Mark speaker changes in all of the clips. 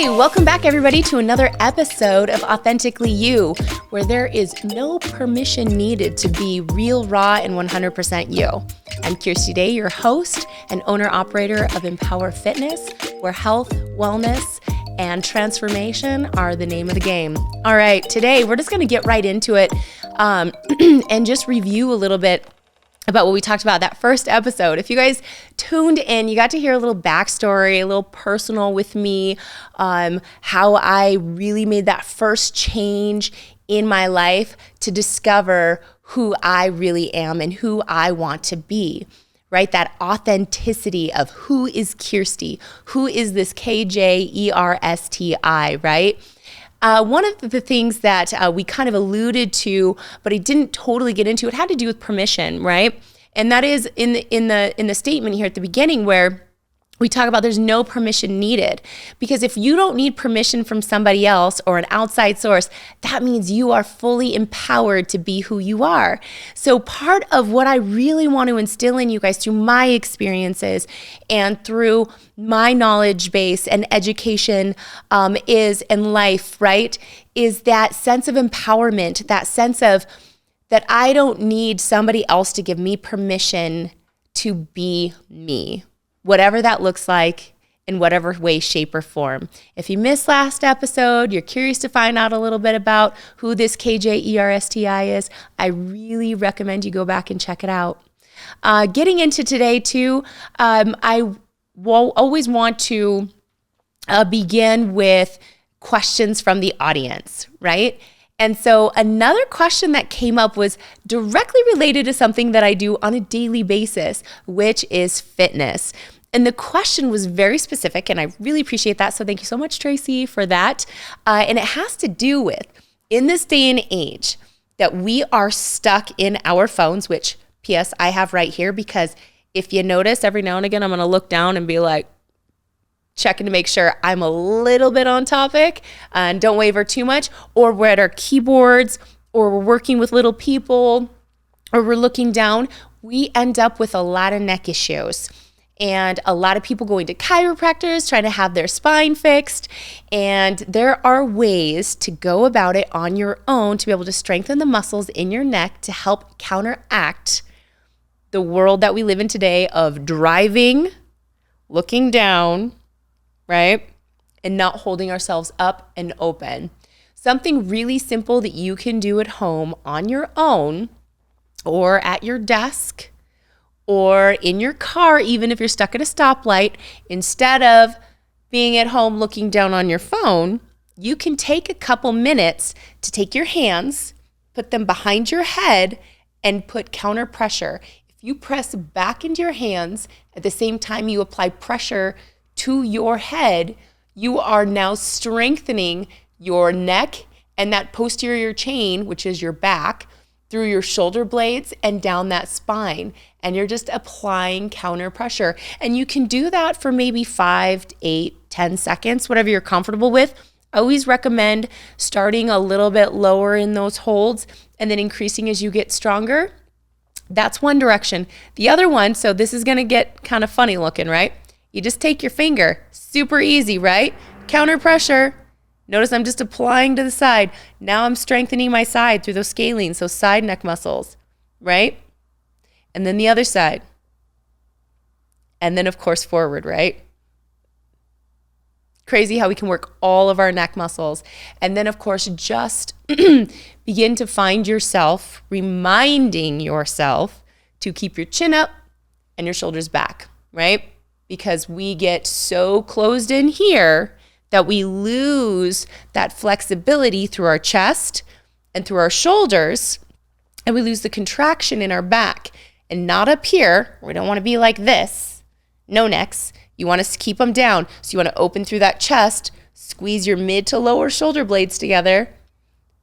Speaker 1: Hey, welcome back everybody to another episode of Authentically You, where there is no permission needed to be real, raw, and 100% you. I'm Kirsty Day, your host and owner-operator of Empower Fitness, where health, wellness, and transformation are the name of the game. All right, today we're just gonna get right into it and just review a little bit about what we talked about that first episode. If you guys tuned in, you got to hear a little backstory, a little personal with me, how I really made that first change in my life to discover who I really am and who I want to be, right? That authenticity of who is Kirsty, who is this KJERSTI, right? One of the things that we kind of alluded to, but I didn't totally get into, it had to do with permission, right? And that is in the statement here at the beginning where we talk about there's no permission needed. Because if you don't need permission from somebody else or an outside source, that means you are fully empowered to be who you are. So part of what I really want to instill in you guys through my experiences and through my knowledge base and education and life, right, is that sense of empowerment, that sense of that I don't need somebody else to give me permission to be me. Whatever that looks like, in whatever way, shape, or form. If you missed last episode, you're curious to find out a little bit about who this KJERSTI is, I really recommend you go back and check it out. Getting into today too, I will always want to begin with questions from the audience, right? And so another question that came up was directly related to something that I do on a daily basis, which is fitness. And the question was very specific, and I really appreciate that. So thank you so much, Tracy, for that. And it has to do with, in this day and age, that we are stuck in our phones, which, P.S., I have right here, because if you notice, every now and again, I'm going to look down and be like, checking to make sure I'm a little bit on topic and don't waver too much, or we're at our keyboards, or we're working with little people, or we're looking down, we end up with a lot of neck issues. And a lot of people going to chiropractors, trying to have their spine fixed. And there are ways to go about it on your own to be able to strengthen the muscles in your neck to help counteract the world that we live in today of driving, looking down, right? And not holding ourselves up and open. Something really simple that you can do at home on your own or at your desk or in your car, even if you're stuck at a stoplight, instead of being at home looking down on your phone, you can take a couple minutes to take your hands, put them behind your head, and put counter pressure. If you press back into your hands at the same time you apply pressure to your head, you are now strengthening your neck and that posterior chain, which is your back, through your shoulder blades and down that spine. And you're just applying counter pressure. And you can do that for maybe 5, 8, 10 seconds, whatever you're comfortable with. I always recommend starting a little bit lower in those holds and then increasing as you get stronger. That's one direction. The other one, so this is gonna get kind of funny looking, right? You just take your finger, super easy, right? Counter pressure. Notice I'm just applying to the side. Now I'm strengthening my side through those scalenes, those side neck muscles, right? And then the other side. And then of course forward, right? Crazy how we can work all of our neck muscles. And then of course just begin to find yourself, reminding yourself to keep your chin up and your shoulders back, right? Because we get so closed in here that we lose that flexibility through our chest and through our shoulders, and we lose the contraction in our back. And not up here. We don't want to be like this. No necks. You want to keep them down. So you want to open through that chest, squeeze your mid to lower shoulder blades together,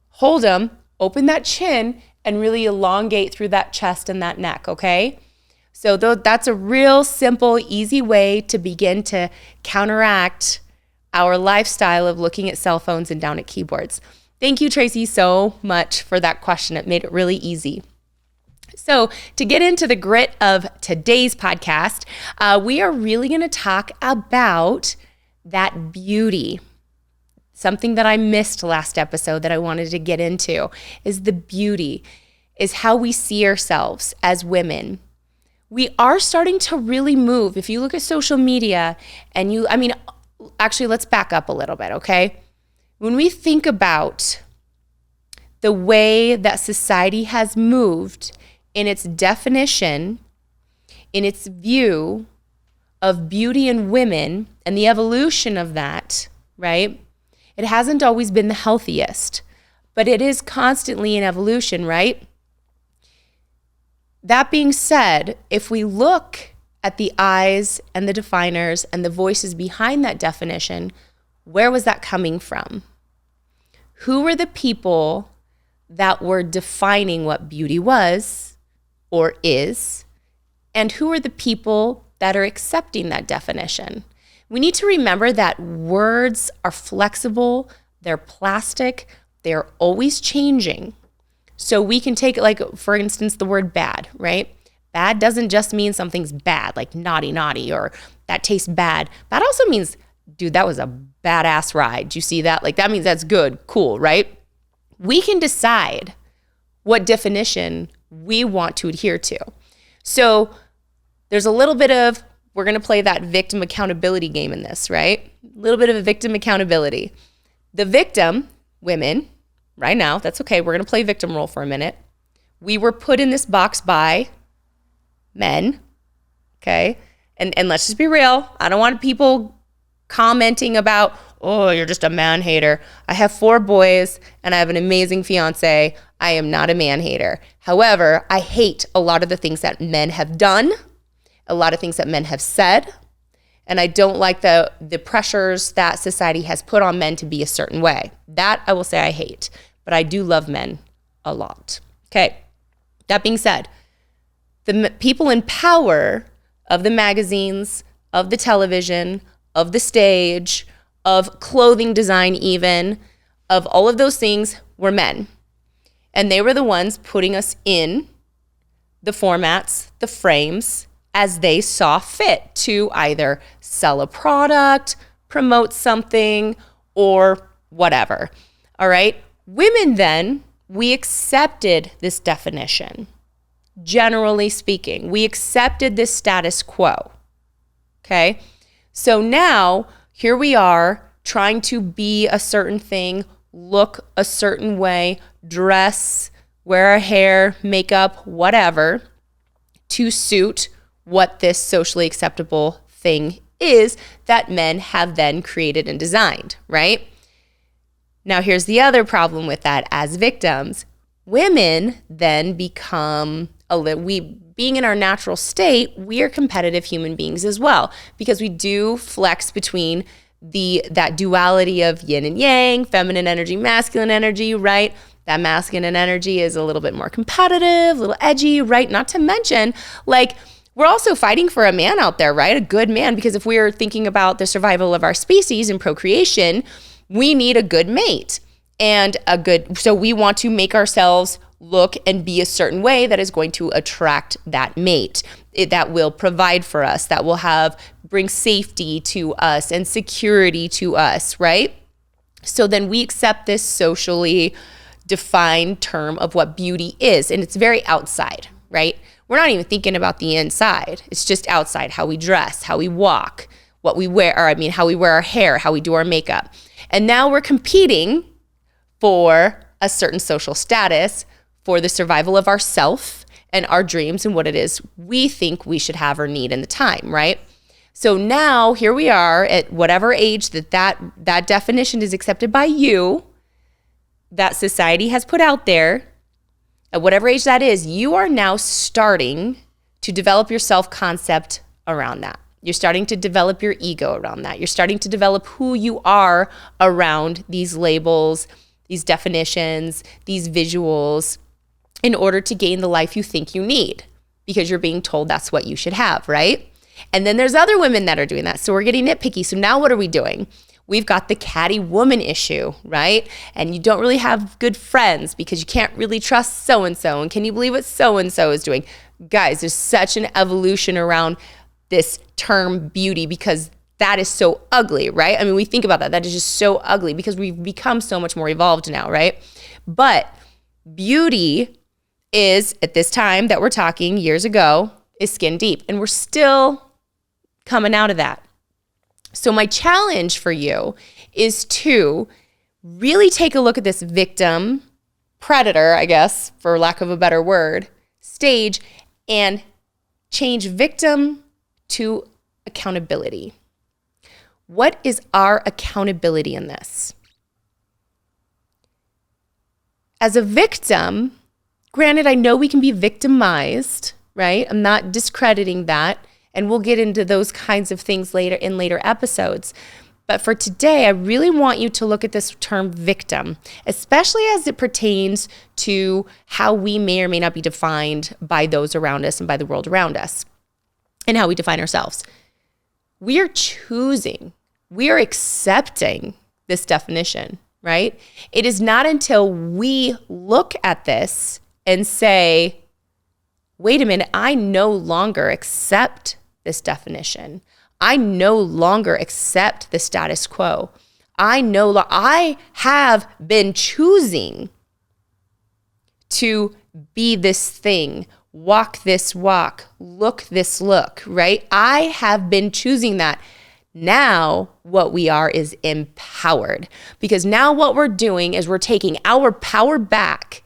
Speaker 1: hold them, open that chin, and really elongate through that chest and that neck, okay? So that's a real simple, easy way to begin to counteract our lifestyle of looking at cell phones and down at keyboards. Thank you, Tracy, so much for that question. It made it really easy. So to get into the grit of today's podcast, we are really going to talk about that beauty, something that I missed last episode that I wanted to get into is the beauty, is how we see ourselves as women. We are starting to really move. If you look at social media and actually, let's back up a little bit, okay? When we think about the way that society has moved in its definition, in its view of beauty in women and the evolution of that, right? It hasn't always been the healthiest, but it is constantly in evolution, right? That being said, if we look at the eyes and the definers and the voices behind that definition, where was that coming from? Who were the people that were defining what beauty was or is? And who are the people that are accepting that definition? We need to remember that words are flexible, they're plastic, they're always changing. So we can take, like, for instance, the word bad, right? Bad doesn't just mean something's bad, like naughty, or that tastes bad. Bad also means, dude, that was a badass ride. Do you see that? Like, that means that's good, cool, right? We can decide what definition we want to adhere to. So there's a little bit of, we're going to play that victim accountability game in this, right? A little bit of a victim accountability. The victim, women, right now, that's okay. We're going to play victim role for a minute. We were put in this box by men, okay? And let's just be real. I don't want people commenting about, oh, you're just a man hater. I have 4 boys and I have an amazing fiance. I am not a man hater. However, I hate a lot of the things that men have done, a lot of things that men have said, and I don't like the pressures that society has put on men to be a certain way. That I will say I hate, but I do love men a lot. Okay, that being said, the people in power of the magazines, of the television, of the stage, of clothing design even, of all of those things were men. And they were the ones putting us in the formats, the frames, as they saw fit to either sell a product, promote something, or whatever. All right? Women then, we accepted this definition. Generally speaking, we accepted this status quo. Okay? So now, here we are trying to be a certain thing, look a certain way, dress, wear our hair, makeup, whatever, to suit what this socially acceptable thing is that men have then created and designed, right? Now, here's the other problem with that as victims. Women then become being in our natural state, we are competitive human beings as well, because we do flex between that duality of yin and yang, feminine energy, masculine energy, right? That masculine energy is a little bit more competitive, a little edgy, right? Not to mention, like, we're also fighting for a man out there, right? A good man, because if we're thinking about the survival of our species and procreation, we need a good mate so we want to make ourselves look and be a certain way that is going to attract that mate, that will provide for us, that will bring safety to us and security to us, right? So then we accept this socially defined term of what beauty is, and it's very outside, right? We're not even thinking about the inside. It's just outside, how we dress, how we walk, what we wear, how we wear our hair, how we do our makeup. And now we're competing for a certain social status, for the survival of ourself and our dreams and what it is we think we should have or need in the time, right? So now here we are at whatever age that definition is accepted by you, that society has put out there. At whatever age that is, you are now starting to develop your self-concept around that. You're starting to develop your ego around that. You're starting to develop who you are around these labels, these definitions, these visuals, in order to gain the life you think you need, because you're being told that's what you should have, right? And then there's other women that are doing that. So we're getting nitpicky. So now what are we doing? We've got the catty woman issue, right? And you don't really have good friends because you can't really trust so-and-so. And can you believe what so-and-so is doing? Guys, there's such an evolution around this term beauty, because that is so ugly, right? I mean, we think about that. That is just so ugly because we've become so much more evolved now, right? But beauty is, at this time that we're talking, years ago, is skin deep. And we're still coming out of that. So my challenge for you is to really take a look at this victim, predator, I guess, for lack of a better word, stage, and change victim to accountability. What is our accountability in this? As a victim, granted, I know we can be victimized, right? I'm not discrediting that, and we'll get into those kinds of things later in later episodes. But for today, I really want you to look at this term victim, especially as it pertains to how we may or may not be defined by those around us and by the world around us, and how we define ourselves. We are choosing, we are accepting this definition, right? It is not until we look at this and say, wait a minute, I no longer accept this definition. I no longer accept the status quo. I have been choosing to be this thing, walk this walk, look this look, right? I have been choosing that. Now what we are is empowered, because now what we're doing is we're taking our power back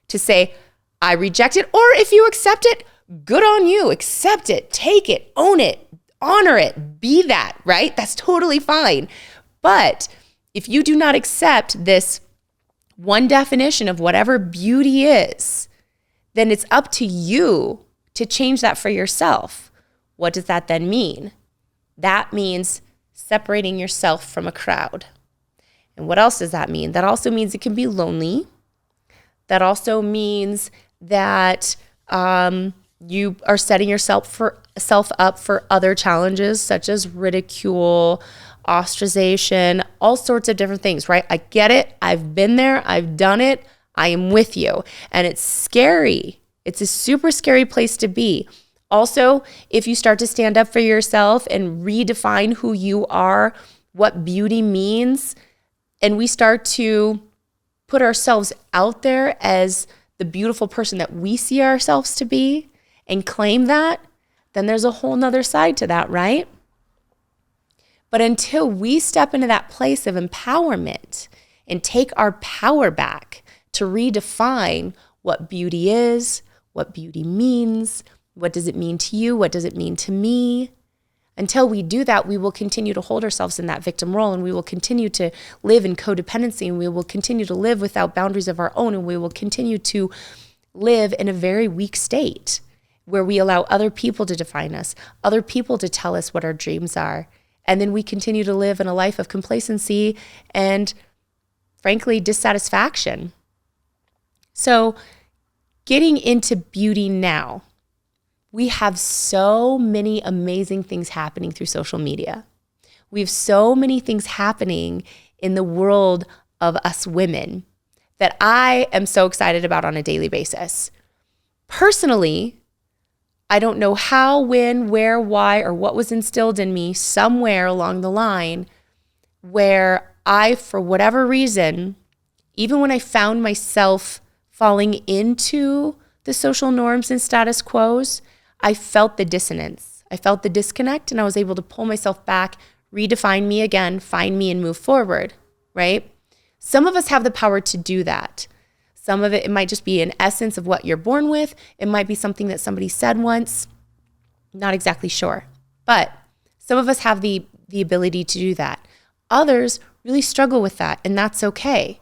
Speaker 1: to say, I reject it, or if you accept it, good on you. Accept it, take it, own it, honor it, be that, right? That's totally fine. But if you do not accept this one definition of whatever beauty is, then it's up to you to change that for yourself. What does that then mean? That means separating yourself from a crowd. And what else does that mean? That also means it can be lonely. That also means that you are setting yourself up for other challenges, such as ridicule, ostracization, all sorts of different things, right? I get it. I've been there. I've done it. I am with you. And it's scary. It's a super scary place to be. Also, if you start to stand up for yourself and redefine who you are, what beauty means, and we start to put ourselves out there as the beautiful person that we see ourselves to be and claim that, then there's a whole nother side to that, right? But until we step into that place of empowerment and take our power back to redefine what beauty is, what beauty means, what does it mean to you, what does it mean to me, until we do that, we will continue to hold ourselves in that victim role, and we will continue to live in codependency, and we will continue to live without boundaries of our own, and we will continue to live in a very weak state where we allow other people to define us, other people to tell us what our dreams are. And then we continue to live in a life of complacency and, frankly, dissatisfaction. So getting into beauty now, we have so many amazing things happening through social media. We have so many things happening in the world of us women that I am so excited about on a daily basis. Personally, I don't know how, when, where, why, or what was instilled in me somewhere along the line where I, for whatever reason, even when I found myself falling into the social norms and status quos, I felt the dissonance. I felt the disconnect, and I was able to pull myself back, redefine me again, find me, and move forward, right? Some of us have the power to do that. Some of it might just be an essence of what you're born with. It might be something that somebody said once. Not exactly sure. But some of us have the ability to do that. Others really struggle with that, and that's okay.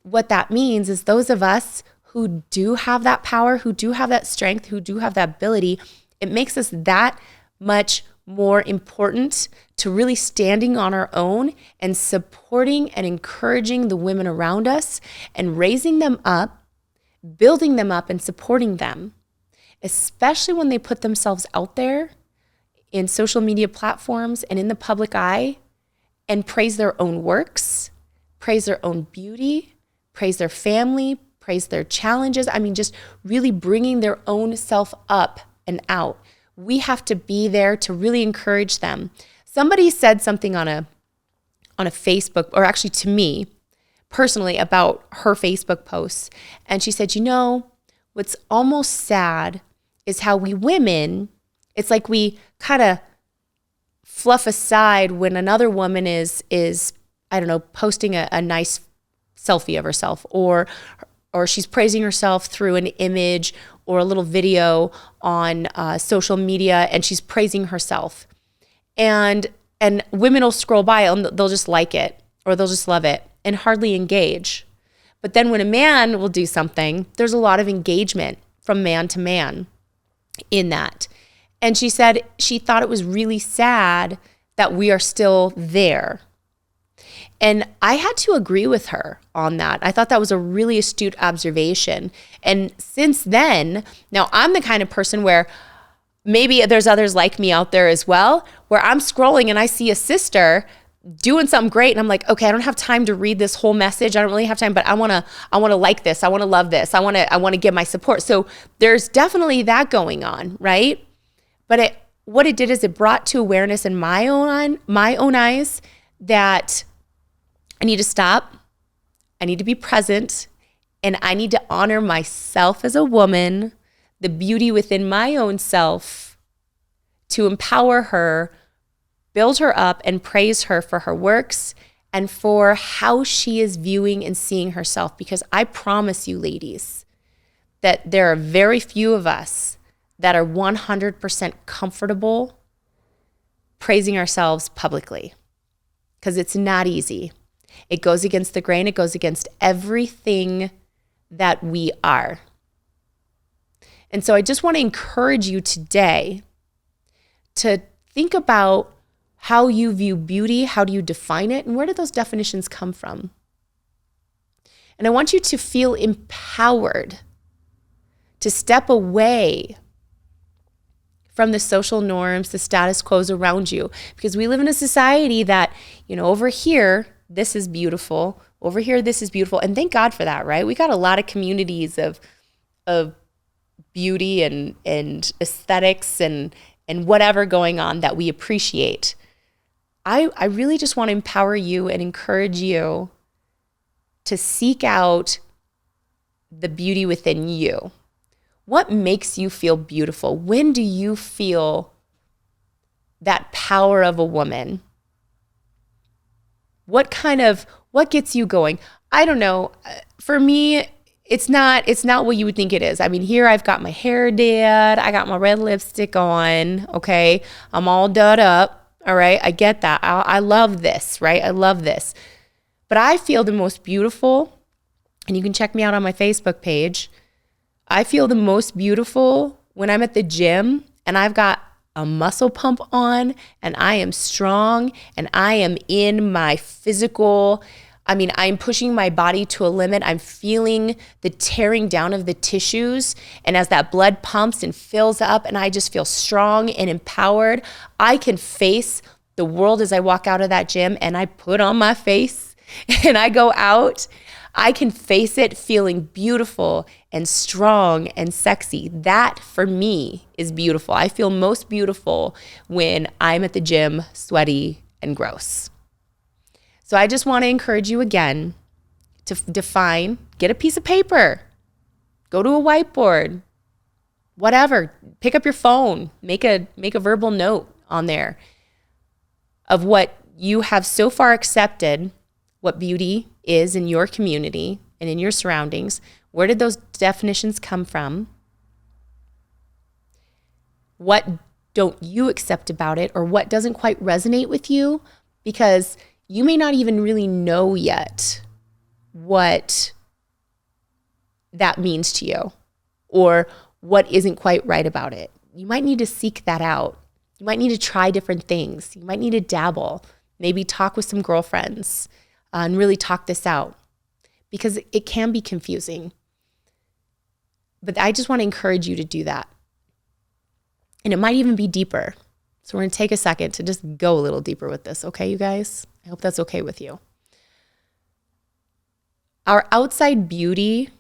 Speaker 1: What that means is those of us who do have that power, who do have that strength, who do have that ability, it makes us that much more important to really standing on our own and supporting and encouraging the women around us and raising them up, building them up and supporting them, especially when they put themselves out there in social media platforms and in the public eye and praise their own works, praise their own beauty, praise their family, praise their challenges. I mean, just really bringing their own self up and out. We have to be there to really encourage them. Somebody said something on a Facebook, or actually to me personally, about her Facebook posts. And she said, what's almost sad is how we women, it's like we kind of fluff aside when another woman is I don't know, posting a nice selfie of herself, or she's praising herself through an image or a little video on social media, and she's praising herself. And women will scroll by and they'll just like it, or they'll just love it and hardly engage. But then when a man will do something, there's a lot of engagement from man to man in that. And she said she thought it was really sad that we are still there. And I had to agree with her on that. I thought that was a really astute observation. And since then, now I'm the kind of person where maybe there's others like me out there as well, where I'm scrolling and I see a sister doing something great, and I'm like, okay, I don't have time to read this whole message. I don't really have time, but I want to like this. I want to love this. I want to give my support. So there's definitely that going on, right? But what it did is it brought to awareness in my own eyes that I need to stop. I need to be present, and I need to honor myself as a woman, the beauty within my own self, to empower her, build her up, and praise her for her works and for how she is viewing and seeing herself. Because I promise you, ladies, that there are very few of us that are 100% comfortable praising ourselves publicly, because it's not easy. It goes against the grain. It goes against everything that we are. And so I just want to encourage you today to think about how you view beauty, how do you define it, and where do those definitions come from? And I want you to feel empowered to step away from the social norms, the status quos around you, because we live in a society that, over here, this is beautiful, over here, this is beautiful. And thank God for that, right? We got a lot of communities of beauty and aesthetics and whatever going on that we appreciate. I really just want to empower you and encourage you to seek out the beauty within you. What makes you feel beautiful? When do you feel that power of a woman? What gets you going? I don't know. For me, it's not what you would think it is. I mean, here I've got my hair did, I got my red lipstick on, okay? I'm all done up. All right, I get that. I love this, right? I love this. But I feel the most beautiful, and you can check me out on my Facebook page. I feel the most beautiful when I'm at the gym and I've got a muscle pump on and I am strong and I am in my physical, I'm pushing my body to a limit. I'm feeling the tearing down of the tissues. And as that blood pumps and fills up and I just feel strong and empowered, I can face the world as I walk out of that gym and I put on my face and I go out. I can face it feeling beautiful and strong and sexy. That for me is beautiful. I feel most beautiful when I'm at the gym, sweaty and gross. So I just want to encourage you again to define, get a piece of paper, go to a whiteboard, whatever, pick up your phone, make a verbal note on there of what you have so far accepted, what beauty is in your community and in your surroundings. Where did those definitions come from? What don't you accept about it, or what doesn't quite resonate with you? Because you may not even really know yet what that means to you or what isn't quite right about it. You might need to seek that out. You might need to try different things. You might need to dabble, maybe talk with some girlfriends and really talk this out, because it can be confusing. But I just want to encourage you to do that. And it might even be deeper. So we're going to take a second to just go a little deeper with this, okay, you guys? I hope that's okay with you. Our outside beauty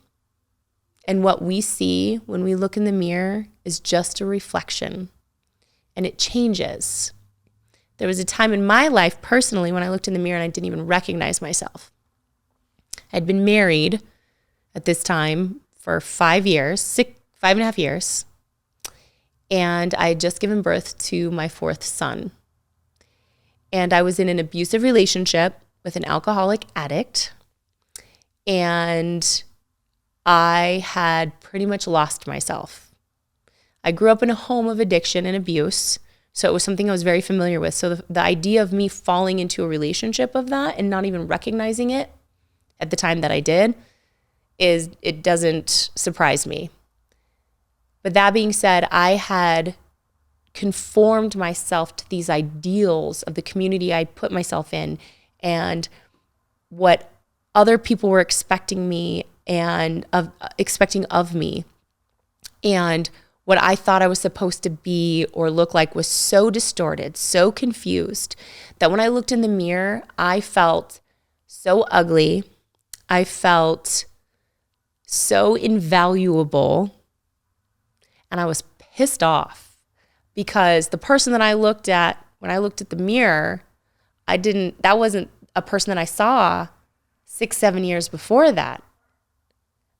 Speaker 1: and what we see when we look in the mirror is just a reflection, and it changes. there was a time in my life personally when I looked in the mirror and I didn't even recognize myself. I'd been married at this time for 5 years, 5.5 years. And I had just given birth to my 4th son. And I was in an abusive relationship with an alcoholic addict. And I had pretty much lost myself. I grew up in a home of addiction and abuse. So it was something I was very familiar with. So the idea of me falling into a relationship of that and not even recognizing it at the time that I did, it doesn't surprise me. But that being said, I had conformed myself to these ideals of the community I put myself in and what other people were expecting me and expecting of me. And what I thought I was supposed to be or look like was so distorted, so confused, that when I looked in the mirror, I felt so ugly. I felt so invaluable. And I was pissed off because the person that I looked at when I looked at the mirror, that wasn't a person that I saw 6-7 years before that.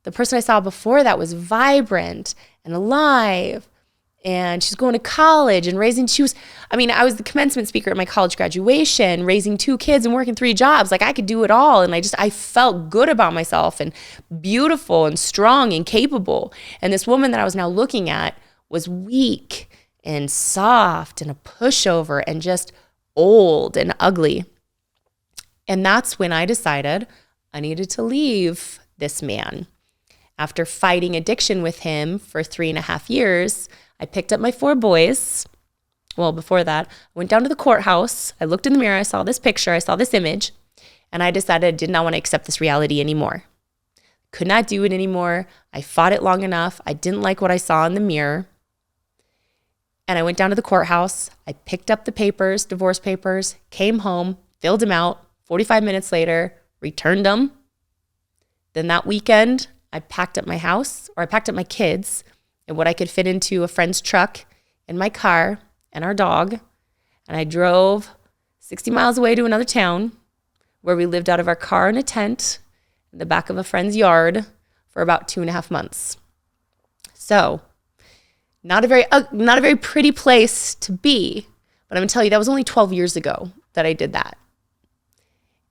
Speaker 1: The person I saw before that was vibrant and alive, and she's going to college and I was the commencement speaker at my college graduation, raising 2 kids and working 3 jobs. Like I could do it all. And I felt good about myself and beautiful and strong and capable. And this woman that I was now looking at was weak and soft and a pushover and just old and ugly. And that's when I decided I needed to leave this man. After fighting addiction with him for 3.5 years, I picked up my 4 boys. Well, before that, I went down to the courthouse. I looked in the mirror. I saw this picture. I saw this image. And I decided I did not want to accept this reality anymore. Could not do it anymore. I fought it long enough. I didn't like what I saw in the mirror. And I went down to the courthouse. I picked up the papers, divorce papers, came home, filled them out. 45 minutes later, returned them. Then that weekend, I packed up my house, or I packed up my kids and what I could fit into a friend's truck and my car and our dog. And I drove 60 miles away to another town where we lived out of our car in a tent in the back of a friend's yard for about 2.5 months. So not a very pretty place to be, but I'm gonna tell you, that was only 12 years ago that I did that.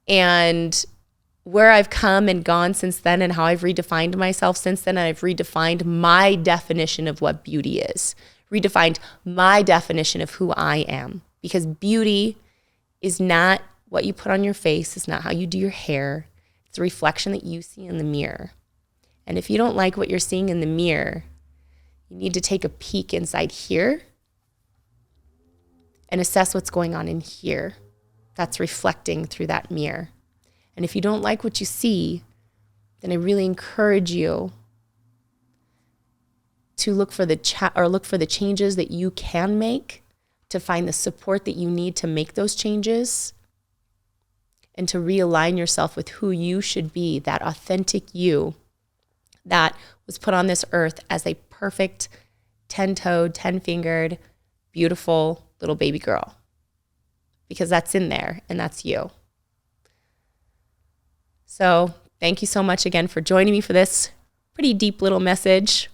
Speaker 1: And where I've come and gone since then and how I've redefined myself since then, and I've redefined my definition of what beauty is, redefined my definition of who I am. Because beauty is not what you put on your face, it's not how you do your hair, it's a reflection that you see in the mirror. And if you don't like what you're seeing in the mirror, you need to take a peek inside here and assess what's going on in here that's reflecting through that mirror. And if you don't like what you see, then I really encourage you to look for the changes that you can make, to find the support that you need to make those changes, and to realign yourself with who you should be, that authentic you that was put on this earth as a perfect 10-toed, 10-fingered, beautiful little baby girl. Because that's in there and that's you. So thank you so much again for joining me for this pretty deep little message.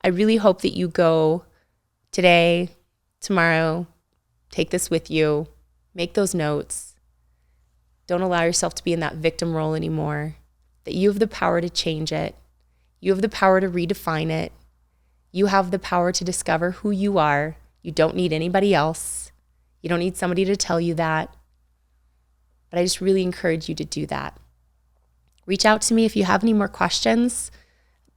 Speaker 1: I really hope that you go today, tomorrow, take this with you, make those notes. Don't allow yourself to be in that victim role anymore, that you have the power to change it. You have the power to redefine it. You have the power to discover who you are. You don't need anybody else. You don't need somebody to tell you that. But I just really encourage you to do that. Reach out to me if you have any more questions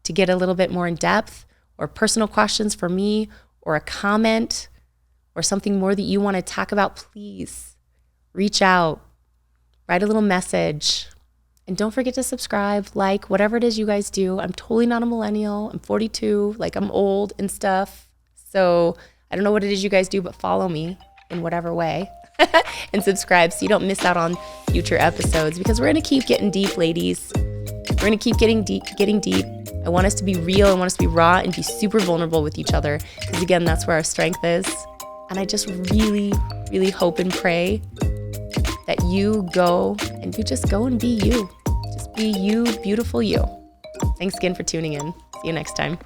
Speaker 1: to get a little bit more in depth, or personal questions for me, or a comment, or something more that you want to talk about. Please reach out, write a little message, and don't forget to subscribe, like, whatever it is you guys do. I'm totally not a millennial. I'm 42, like I'm old and stuff. So I don't know what it is you guys do, but follow me in whatever way. And subscribe so you don't miss out on future episodes, because we're going to keep getting deep, ladies. We're going to keep getting deep. I want us to be real. I want us to be raw and be super vulnerable with each other, because again, that's where our strength is. And I just really, really hope and pray that you go and you just go and be you. Just be you, beautiful you. Thanks again for tuning in. See you next time.